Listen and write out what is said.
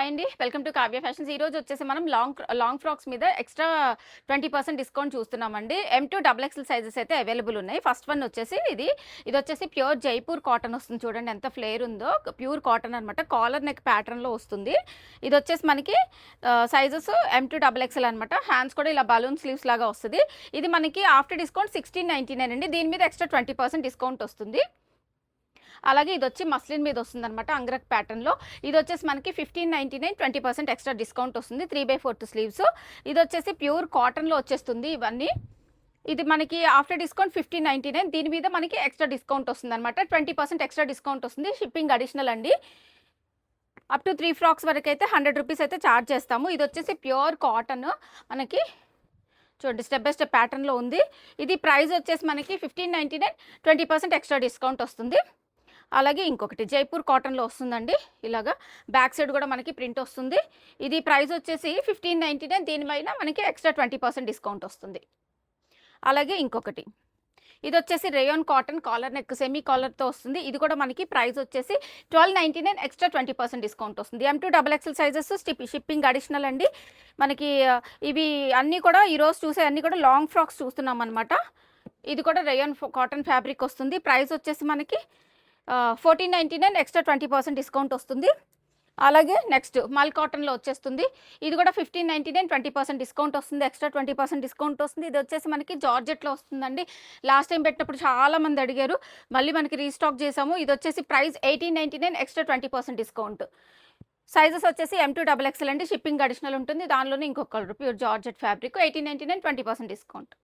Hi అండి. Welcome to Kavya fashions. ఈరోజు వచ్చేసి మనం లాంగ్ ఫ్రాక్స్ మీద ఎక్స్ట్రా 20% డిస్కౌంట్ చూస్తున్నామండి. M2 డబుల్ ఎక్స్ఎల్ సైజెస్ అయితే అవైలబుల్ ఉన్నాయి. ఫస్ట్ వన్ వచ్చేసి ఇది వచ్చేసి ప్యూర్ జైపూర్ కాటన్ వస్తుంది. చూడండి ఎంత ఫ్లేర్ ఉందో, ప్యూర్ కాటన్ అనమాట. కాలర్ నెక్ ప్యాటర్న్లో వస్తుంది. ఇది వచ్చేసి మనకి సైజెస్ M2 డబుల్ ఎక్స్ఎల్ అనమాట. హ్యాండ్స్ కూడా ఇలా బలూన్ స్లీవ్స్ లాగా వస్తుంది. ఇది మనకి ఆఫ్టర్ డిస్కౌంట్ 1699 అండి. దీని మీద ఎక్స్ట్రా 20% డిస్కౌంట్ వస్తుంది. అలాగే ఇది వచ్చి మస్లిన్ మీద వస్తుంది అనమాట, అంగ్రక్ ప్యాటర్న్లో. ఇది వచ్చేసి మనకి 1599, 20% ఎక్స్ట్రా డిస్కౌంట్ వస్తుంది. 3/4 స్లీవ్స్. ఇది వచ్చేసి ప్యూర్ కాటన్లో వచ్చేస్తుంది ఇవన్నీ. ఇది మనకి ఆఫ్టర్ డిస్కౌంట్ 1599. దీని మీద మనకి ఎక్స్ట్రా డిస్కౌంట్ వస్తుంది అనమాట. 20% ఎక్స్ట్రా డిస్కౌంట్ వస్తుంది. షిప్పింగ్ అడిషనల్ అండి. అప్ టు 3 ఫ్రాక్స్ వరకు అయితే 100 రూపీస్ అయితే ఛార్జ్ చేస్తాము. ఇది వచ్చేసి ప్యూర్ కాటన్ మనకి చూడండి, స్టెప్ బై స్టెప్ ప్యాటర్న్లో ఉంది. ఇది ప్రైస్ వచ్చేసి మనకి 1599, 20% ఎక్స్ట్రా డిస్కౌంట్ వస్తుంది. అలాగే ఇంకొకటి జైపూర్ కాటన్లో వస్తుందండి. ఇలాగా బ్యాక్ సైడ్ కూడా మనకి ప్రింట్ వస్తుంది. ఇది ప్రైస్ వచ్చేసి 1599. దీనిపైన మనకి ఎక్స్ట్రా 20% డిస్కౌంట్ వస్తుంది. అలాగే ఇంకొకటి ఇది వచ్చేసి rayon cotton collar neck semi కాలర్తో వస్తుంది. ఇది కూడా మనకి ప్రైస్ వచ్చేసి 1299, ఎక్స్ట్రా 20% డిస్కౌంట్ వస్తుంది. M2 double XL sizes, shipping additional అండి. మనకి ఇవి అన్నీ కూడా ఈరోజు చూసే అన్నీ కూడా లాంగ్ ఫ్రాక్స్ చూస్తున్నాం అనమాట. ఇది కూడా రేయాన్ కాటన్ ఫ్యాబ్రిక్ వస్తుంది. ప్రైస్ వచ్చేసి మనకి 1499, ఎక్స్ట్రా 20% డిస్కౌంట్ వస్తుంది. అలాగే నెక్స్ట్ మల్ కాటన్లో వచ్చేస్తుంది. ఇది కూడా 1599, 20% డిస్కౌంట్ వస్తుంది. ఎక్స్ట్రా 20% డిస్కౌంట్ వస్తుంది. ఇది వచ్చేసి మనకి జార్జెట్లో వస్తుందండి. లాస్ట్ టైం పెట్టినప్పుడు చాలా మంది అడిగారు, మళ్ళీ మనకి రీస్టాక్ చేసాము. ఇది వచ్చేసి ప్రైస్ 1899, ఎక్స్ట్రా 20% డిస్కౌంట్. సైజెస్ వచ్చేసి M2 డబుల్ ఎక్స్ఎల్ అండి. షిప్పింగ్ అడిషనల్ ఉంటుంది. దానిలోనే ఇంకొక colour pure georgette fabric 1899, 20% discount.